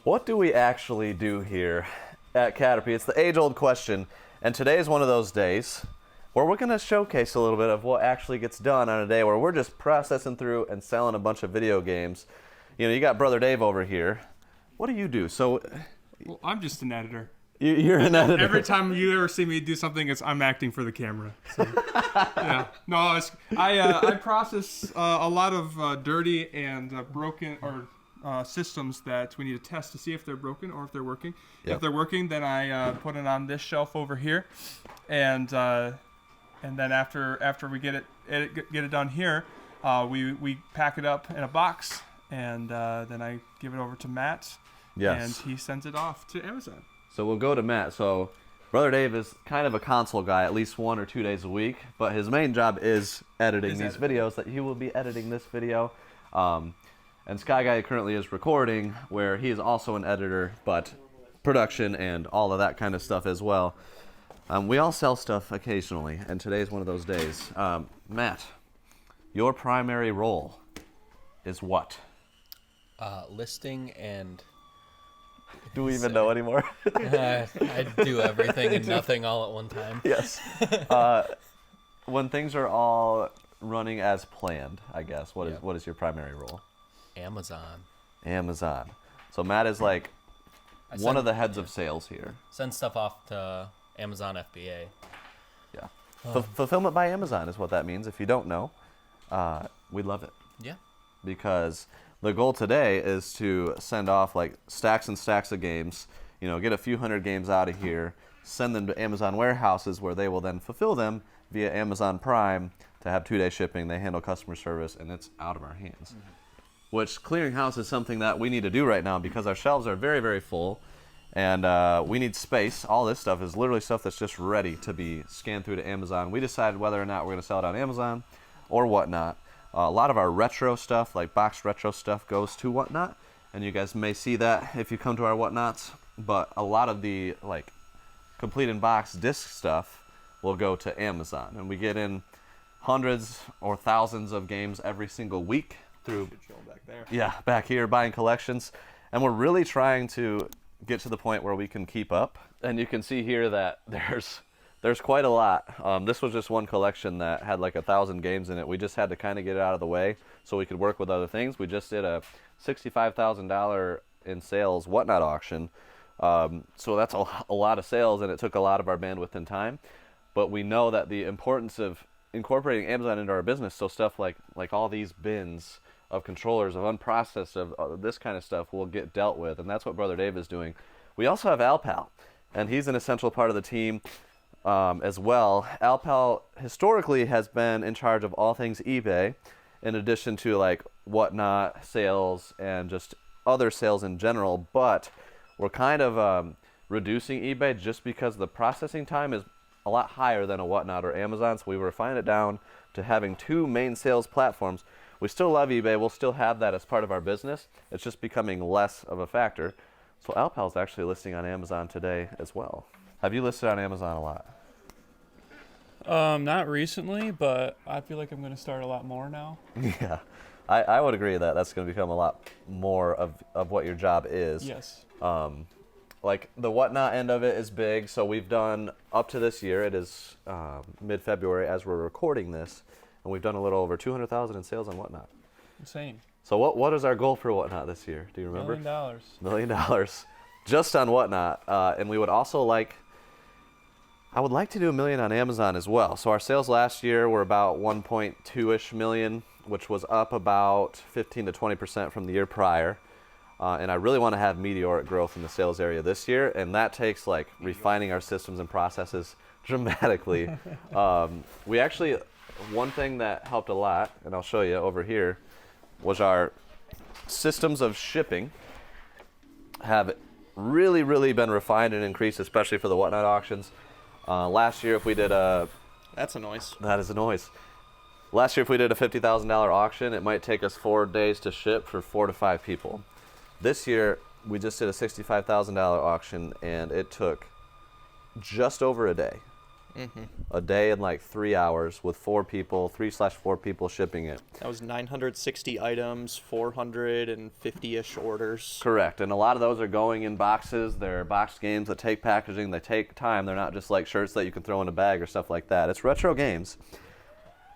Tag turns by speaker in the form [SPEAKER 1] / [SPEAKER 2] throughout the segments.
[SPEAKER 1] What do we actually do here at CATRP? It's the age-old question, and today is one of those days where we're going to showcase a little bit of what actually gets done on a day where we're just processing through and selling a bunch of video games. You know, you got Brother Dave over here. What do you do? Well,
[SPEAKER 2] I'm just an editor.
[SPEAKER 1] You're an editor.
[SPEAKER 2] Every time you ever see me do something, I'm acting for the camera. So, yeah. No, I process a lot of dirty and broken systems that we need to test to see if they're broken or if they're working.
[SPEAKER 1] Yep.
[SPEAKER 2] If they're working, then I put it on this shelf over here, and then after we get it done here, we pack it up in a box, and then I give it over to Matt, and he sends it off to Amazon.
[SPEAKER 1] So we'll go to Matt. So Brother Dave is kind of a console guy at least 1 or 2 days a week, but his main job is editing these videos that he will be editing this video. And Sky Guy currently is recording, where he is also an editor, but production and all of that kind of stuff as well. We all sell stuff occasionally, and today's one of those days. Matt, your primary role is what?
[SPEAKER 3] Listing and...
[SPEAKER 1] Do we even know anymore?
[SPEAKER 3] I do everything and nothing all at one time.
[SPEAKER 1] Yes. When things are all running as planned, I guess, what is your primary role? Amazon. So Matt is like one of the heads of sales here.
[SPEAKER 3] Send stuff off to Amazon FBA.
[SPEAKER 1] Yeah. Fulfillment by Amazon is what that means. If you don't know, we love it.
[SPEAKER 3] Yeah.
[SPEAKER 1] Because the goal today is to send off like stacks and stacks of games, get a few hundred games out of here, send them to Amazon warehouses where they will then fulfill them via Amazon Prime to have 2-day shipping. They handle customer service, and it's out of our hands. Mm-hmm. Which clearing house is something that we need to do right now because our shelves are very, very full, and we need space. All this stuff is literally stuff that's just ready to be scanned through to Amazon. We decided whether or not we're going to sell it on Amazon or Whatnot. A lot of our retro stuff, like box retro stuff, goes to Whatnot, and you guys may see that if you come to our Whatnots. But a lot of the like complete in box disc stuff will go to Amazon, and we get in hundreds or thousands of games every single week through.
[SPEAKER 2] Back there.
[SPEAKER 1] Yeah, back here buying collections, and we're really trying to get to the point where we can keep up. And you can see here that there's quite a lot. This was just one collection that had like 1,000 games in it. We just had to kind of get it out of the way so we could work with other things. We just did a $65,000 in sales Whatnot auction. So that's a lot of sales, and it took a lot of our bandwidth and time. But we know that the importance of incorporating Amazon into our business, so stuff like all these bins of controllers, of unprocessed, of this kind of stuff will get dealt with, and that's what Brother Dave is doing. We also have Alpal, and he's an essential part of the team as well. Alpal historically has been in charge of all things eBay, in addition to like Whatnot sales and just other sales in general, but we're kind of reducing eBay just because the processing time is a lot higher than a Whatnot or Amazon, so we refined it down to having 2 main sales platforms. We still love eBay. We'll still have that as part of our business. It's just becoming less of a factor. So Alpal's actually listing on Amazon today as well. Have you listed on Amazon a lot?
[SPEAKER 4] Not recently, but I feel like I'm going to start a lot more now.
[SPEAKER 1] Yeah, I would agree that that's going to become a lot more of what your job is.
[SPEAKER 4] Yes.
[SPEAKER 1] Like the Whatnot end of it is big. So we've done up to this year. It is mid-February as we're recording this. And we've done a little over 200,000 in sales on Whatnot.
[SPEAKER 4] Insane.
[SPEAKER 1] So what is our goal for Whatnot this year? Do you remember?
[SPEAKER 4] $1 million.
[SPEAKER 1] $1 million. Just on Whatnot. And we would also I would like to do $1 million on Amazon as well. So our sales last year were about 1.2-ish million, which was up about 15 to 20% from the year prior. And I really want to have meteoric growth in the sales area this year. And that takes refining our systems and processes dramatically. We actually... One thing that helped a lot, and I'll show you over here, was our systems of shipping have really, really been refined and increased, especially for the Whatnot auctions. Last year, if we did
[SPEAKER 4] That's a noise.
[SPEAKER 1] That is a noise. Last year, if we did a $50,000 auction, it might take us 4 days to ship for 4 to 5 people. This year, we just did a $65,000 auction, and it took just over a day. a day in like 3 hours with 3/4 people shipping it.
[SPEAKER 5] That was 960 items, 450-ish orders.
[SPEAKER 1] Correct, and a lot of those are going in boxes. They're boxed games that take packaging, they take time. They're not just like shirts that you can throw in a bag or stuff like that. It's retro games.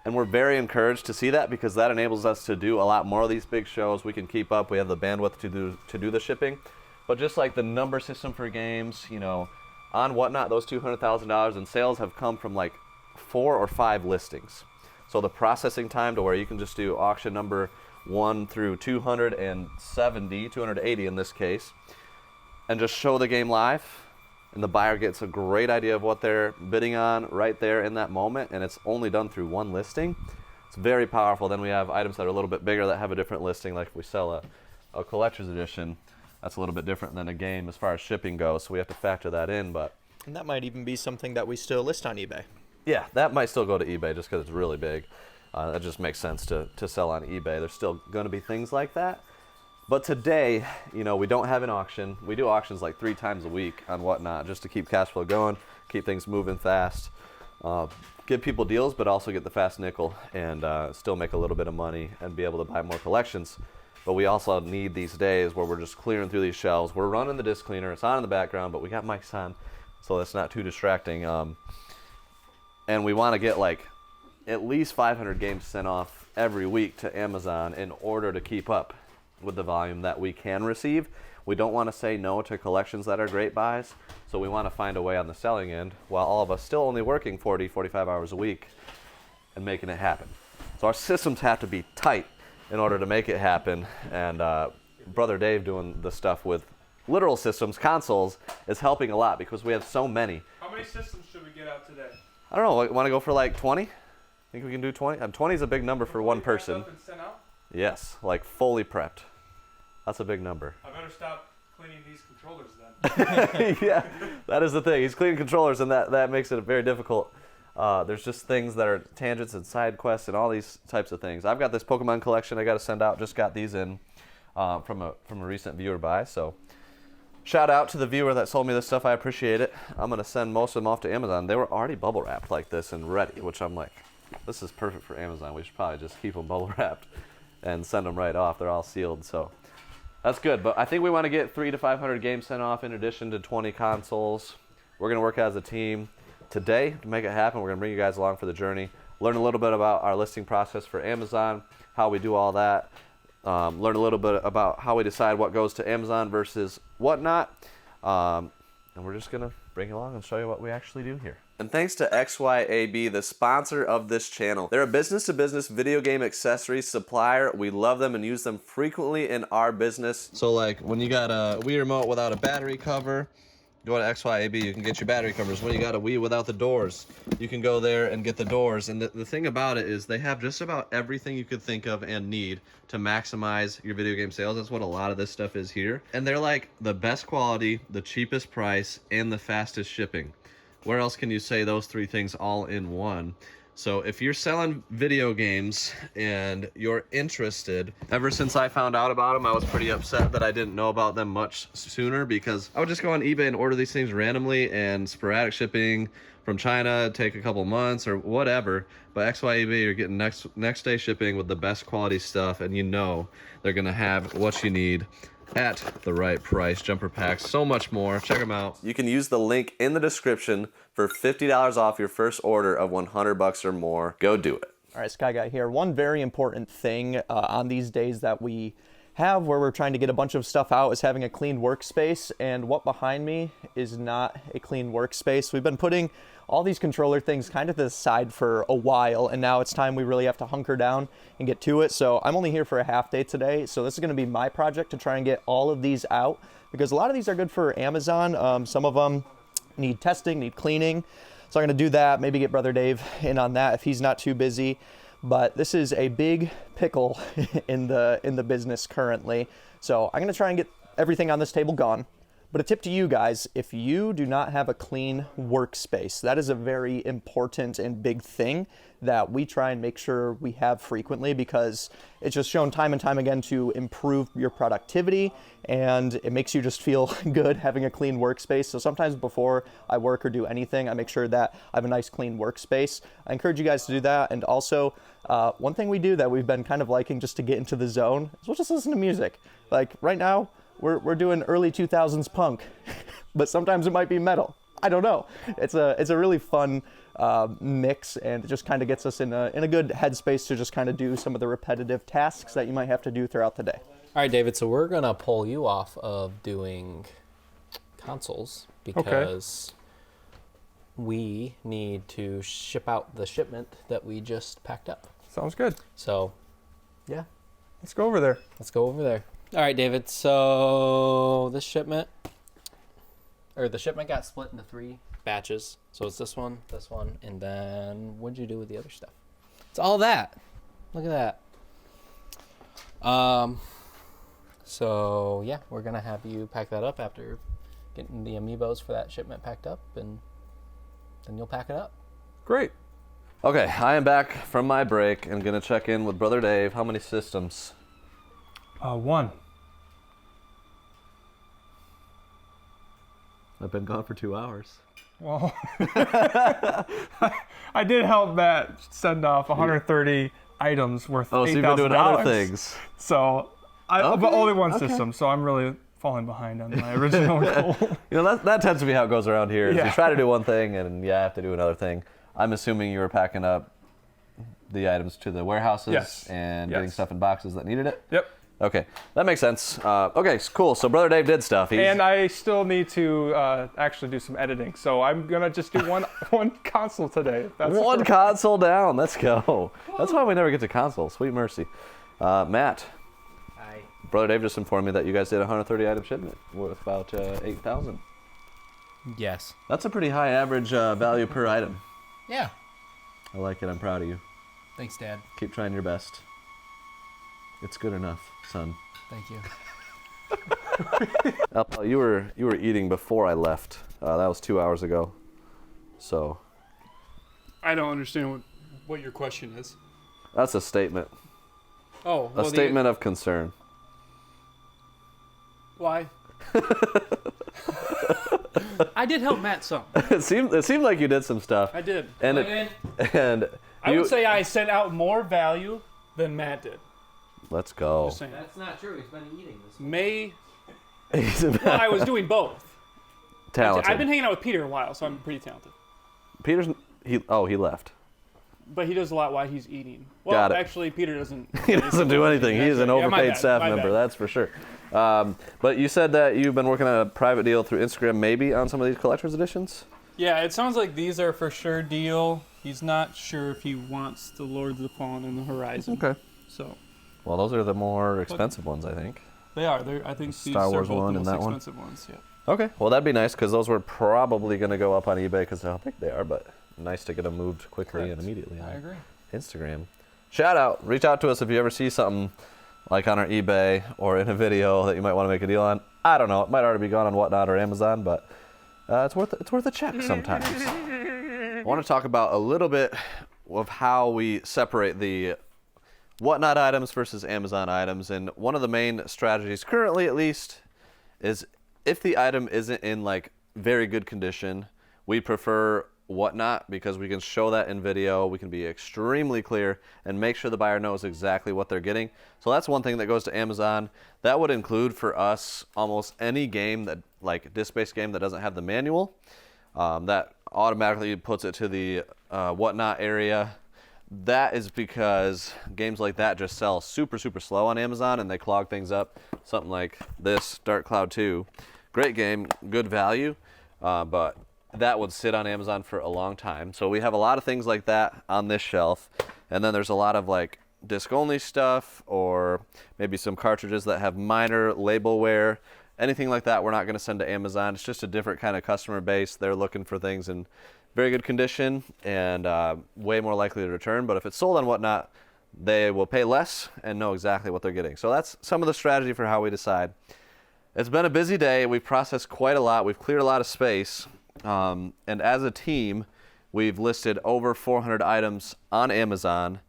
[SPEAKER 1] And we're very encouraged to see that because that enables us to do a lot more of these big shows. We can keep up. We have the bandwidth to do the shipping. But just like the number system for games, you know, on Whatnot, those $200,000 in sales have come from like 4 or 5 listings. So the processing time to where you can just do auction number 1 through 280 in this case, and just show the game live, and the buyer gets a great idea of what they're bidding on right there in that moment, and it's only done through 1 listing. It's very powerful. Then we have items that are a little bit bigger that have a different listing, like if we sell a collector's edition, that's a little bit different than a game as far as shipping goes, so we have to factor that in.
[SPEAKER 5] And that might even be something that we still list on eBay.
[SPEAKER 1] Yeah, that might still go to eBay just because it's really big. That just makes sense to sell on eBay. There's still going to be things like that. But today, you know, we don't have an auction. We do auctions like 3 times a week on Whatnot just to keep cash flow going, keep things moving fast, give people deals, but also get the fast nickel and still make a little bit of money and be able to buy more collections. But we also need these days where we're just clearing through these shelves. We're running the disc cleaner. It's on in the background, but we got mics on, so that's not too distracting. And we want to get like at least 500 games sent off every week to Amazon in order to keep up with the volume that we can receive. We don't want to say no to collections that are great buys, so we want to find a way on the selling end while all of us still only working 40, 45 hours a week and making it happen. So our systems have to be tight in order to make it happen, and Brother Dave doing the stuff with literal systems, consoles, is helping a lot because we have so many.
[SPEAKER 2] How many systems should we get out today?
[SPEAKER 1] I don't know, want to go for like 20? Think we can do 20? 20 is a big number for one person.
[SPEAKER 2] Up and sent out?
[SPEAKER 1] Yes, like fully prepped. That's a big number.
[SPEAKER 2] I better stop cleaning these controllers then.
[SPEAKER 1] Yeah, that is the thing. He's cleaning controllers, and that makes it very difficult. There's just things that are tangents and side quests and all these types of things. I've got this Pokemon collection I got to send out. Just got these in from a recent viewer buy. So shout out to the viewer that sold me this stuff. I appreciate it. I'm gonna send most of them off to Amazon. They were already bubble wrapped like this and ready, which I'm like, this is perfect for Amazon. We should probably just keep them bubble wrapped and send them right off. They're all sealed, so that's good. But I think we want to get 300 to 500 games sent off in addition to 20 consoles. We're gonna work as a team today to make it happen. We're going to bring you guys along for the journey, learn a little bit about our listing process for Amazon, how we do all that, learn a little bit about how we decide what goes to Amazon versus Whatnot, and we're just going to bring you along and show you what we actually do here. And thanks to XYAB, the sponsor of this channel. They're a business-to-business video game accessories supplier. We love them and use them frequently in our business. So like when you got a Wii remote without a battery cover, go to XYAB, you can get your battery covers. When you got a Wii without the doors, you can go there and get the doors. And the thing about it is they have just about everything you could think of and need to maximize your video game sales. That's what a lot of this stuff is here. And they're like the best quality, the cheapest price, and the fastest shipping. Where else can you say those 3 things all in one? So if you're selling video games and you're interested, ever since I found out about them, I was pretty upset that I didn't know about them much sooner, because I would just go on eBay and order these things randomly, and sporadic shipping from China take a couple months or whatever. But XYEB, you're getting next day shipping with the best quality stuff, and you know they're gonna have what you need at the right price. Jumper packs, so much more. Check them out. You can use the link in the description for $50 off your first order of $100 or more. Go do it.
[SPEAKER 5] All right, Sky Guy here. One very important thing on these days that we have where we're trying to get a bunch of stuff out is having a clean workspace, and what behind me is not a clean workspace. We've been putting all these controller things kind of to the side for a while, and now it's time we really have to hunker down and get to it. So I'm only here for a half day today, so this is going to be my project to try and get all of these out, because a lot of these are good for Amazon. Some of them need testing, need cleaning, so I'm going to do that, maybe get Brother Dave in on that if he's not too busy. But this is a big pickle in the business currently, so I'm going to try and get everything on this table gone. But a tip to you guys, if you do not have a clean workspace, that is a very important and big thing that we try and make sure we have frequently, because it's just shown time and time again to improve your productivity, and it makes you just feel good having a clean workspace. So sometimes before I work or do anything, I make sure that I have a nice clean workspace. I encourage you guys to do that. And also, one thing we do that we've been kind of liking just to get into the zone is we'll just listen to music. Like right now, we're doing early 2000s punk, but sometimes it might be metal. I don't know. It's a really fun mix, and it just kind of gets us in a good headspace to just kind of do some of the repetitive tasks that you might have to do throughout the day.
[SPEAKER 3] All right, David, so we're going to pull you off of doing consoles because we need to ship out the shipment that we just packed up.
[SPEAKER 2] Sounds good.
[SPEAKER 3] So, yeah,
[SPEAKER 2] Let's go over there.
[SPEAKER 3] let's go over there. All right, David, so the shipment got split into 3 batches. So it's this one, and then what'd you do with the other stuff? It's all that. Look at that. So yeah, we're gonna have you pack that up after getting the amiibos for that shipment packed up, and then you'll pack it up.
[SPEAKER 2] Great.
[SPEAKER 1] Okay, I am back from my break and gonna check in with Brother Dave. How many systems?
[SPEAKER 2] 1.
[SPEAKER 1] I've been gone for 2 hours.
[SPEAKER 2] Well, I did help Matt send off 130 items worth
[SPEAKER 1] Oh, so you've been doing other things.
[SPEAKER 2] So, but only one system, so I'm really falling behind on my original goal.
[SPEAKER 1] You know, that tends to be how it goes around here. Is
[SPEAKER 2] Yeah.
[SPEAKER 1] You try to do one thing and you have to do another thing. I'm assuming you were packing up the items to the warehouses
[SPEAKER 2] Yes.
[SPEAKER 1] and getting
[SPEAKER 2] Yes.
[SPEAKER 1] stuff in boxes that needed it?
[SPEAKER 2] Yep.
[SPEAKER 1] Okay, that makes sense. Okay, cool. So Brother Dave did stuff.
[SPEAKER 2] And I still need to actually do some editing, so I'm gonna just do one console today. If that's
[SPEAKER 1] one console down. Let's go. That's why we never get to console. Sweet mercy. Matt, Brother Dave just informed me that you guys did a 130 item shipment worth about 8,000.
[SPEAKER 3] Yes.
[SPEAKER 1] That's a pretty high average value per item.
[SPEAKER 3] Yeah.
[SPEAKER 1] I like it. I'm proud of you.
[SPEAKER 3] Thanks, Dad.
[SPEAKER 1] Keep trying your best. It's good enough, son.
[SPEAKER 3] Thank you.
[SPEAKER 1] Alpha, you were eating before I left. That was 2 hours ago. So
[SPEAKER 4] I don't understand what your question is.
[SPEAKER 1] that's a statement.
[SPEAKER 4] Oh,
[SPEAKER 1] A statement of concern.
[SPEAKER 4] Why? I did help Matt some.
[SPEAKER 1] It seemed like you did some stuff.
[SPEAKER 4] I did.
[SPEAKER 1] And
[SPEAKER 4] I would say I sent out more value than Matt did.
[SPEAKER 1] Let's go.
[SPEAKER 4] Just saying.
[SPEAKER 3] That's not true. He's been eating this.
[SPEAKER 4] Well, I was doing both.
[SPEAKER 1] Talented.
[SPEAKER 4] I've been hanging out with Peter a while, so I'm pretty talented.
[SPEAKER 1] He left.
[SPEAKER 4] But he does a lot while he's eating. Well,
[SPEAKER 1] Got it.
[SPEAKER 4] Actually, Peter doesn't.
[SPEAKER 1] He doesn't do anything. He's an
[SPEAKER 4] Yeah, my
[SPEAKER 1] overpaid
[SPEAKER 4] bad,
[SPEAKER 1] staff
[SPEAKER 4] my
[SPEAKER 1] member,
[SPEAKER 4] bad.
[SPEAKER 1] that's for sure. But you said that you've been working on a private deal through Instagram, maybe on some of these collector's editions?
[SPEAKER 4] Yeah, it sounds like these are for sure deal. He's not sure if he wants the Lords of the Fallen and the Horizon.
[SPEAKER 1] Okay.
[SPEAKER 4] So
[SPEAKER 1] Well, those are the more expensive ones, I think.
[SPEAKER 4] they are. I think these
[SPEAKER 1] Star
[SPEAKER 4] are
[SPEAKER 1] Wars
[SPEAKER 4] both
[SPEAKER 1] one
[SPEAKER 4] the
[SPEAKER 1] and
[SPEAKER 4] most
[SPEAKER 1] that one?
[SPEAKER 4] expensive ones. Yeah.
[SPEAKER 1] Okay, well, that'd be nice, because those were probably going to go up on eBay because of how big they are, but nice to get them moved quickly
[SPEAKER 4] Correct.
[SPEAKER 1] and immediately on
[SPEAKER 4] I agree.
[SPEAKER 1] Instagram. Shout out. Reach out to us if you ever see something like on our eBay or in a video that you might want to make a deal on. I don't know. It might already be gone on Whatnot or Amazon, but it's worth a check sometimes. I want to talk about a little bit of how we separate the Whatnot items versus Amazon items, and one of the main strategies, currently at least, is if the item isn't in like very good condition, we prefer Whatnot because we can show that in video, we can be extremely clear and make sure the buyer knows exactly what they're getting. So that's one thing that goes to Amazon. That would include for us almost any game that, like disc-based game that doesn't have the manual. That automatically puts it to the Whatnot area. That is because games like that just sell super slow on Amazon and they clog things up. Something like this, Dark Cloud 2. Great game, good value, but that would sit on Amazon for a long time. So we have a lot of things like that on this shelf. And then there's a lot of like disc-only stuff, or maybe some cartridges that have minor label wear. Anything like that we're not going to send to Amazon. It's just a different kind of customer base. They're looking for things in very good condition and way more likely to return. But if it's sold on Whatnot, they will pay less and know exactly what they're getting. So that's some of the strategy for how we decide. It's been a busy day. We've processed quite a lot. We've cleared a lot of space. And as a team, we've listed over 400 items on Amazon,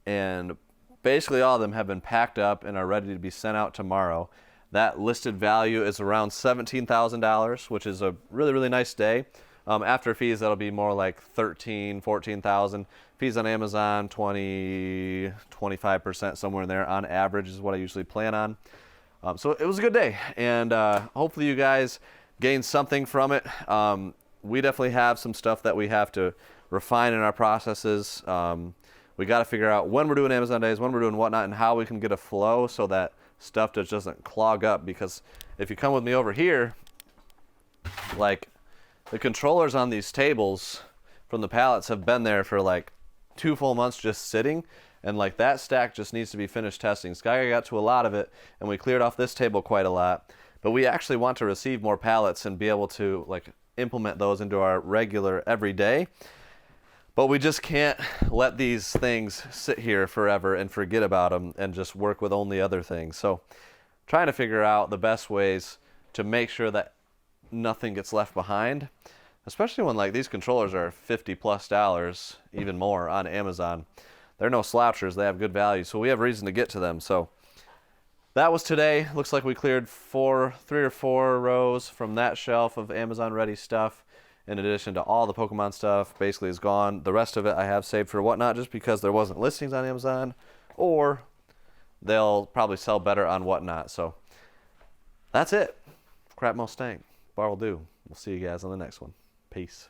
[SPEAKER 1] and basically all of them have been packed up and are ready to be sent out tomorrow. That listed value is around $17,000, which is a really, really nice day. After fees, that'll be more like 13, 14,000. Fees on Amazon, 20, 25%, somewhere in there on average is what I usually plan on. So it was a good day, and hopefully you guys gained something from it. We definitely have some stuff that we have to refine in our processes. We got to figure out when we're doing Amazon days, when we're doing whatnot, and how we can get a flow so that stuff just doesn't clog up. Because if you come with me over here, like the controllers on these tables from the pallets have been there for like 2 full months just sitting. And like that stack just needs to be finished testing. Sky got to a lot of it, and we cleared off this table quite a lot. But we actually want to receive more pallets and be able to like implement those into our regular everyday. But we just can't let these things sit here forever and forget about them and just work with only other things. So trying to figure out the best ways to make sure that nothing gets left behind, especially when like these controllers are $50+, even more on Amazon. They're no slouchers. They have good value, so we have reason to get to them. So that was today. Looks like we cleared 3 or 4 rows from that shelf of Amazon ready stuff. In addition to all the Pokemon stuff, basically is gone. The rest of it I have saved for whatnot, just because there wasn't listings on Amazon, or they'll probably sell better on whatnot. So that's it. Crap Mustang. Bar will do. We'll see you guys on the next one. Peace.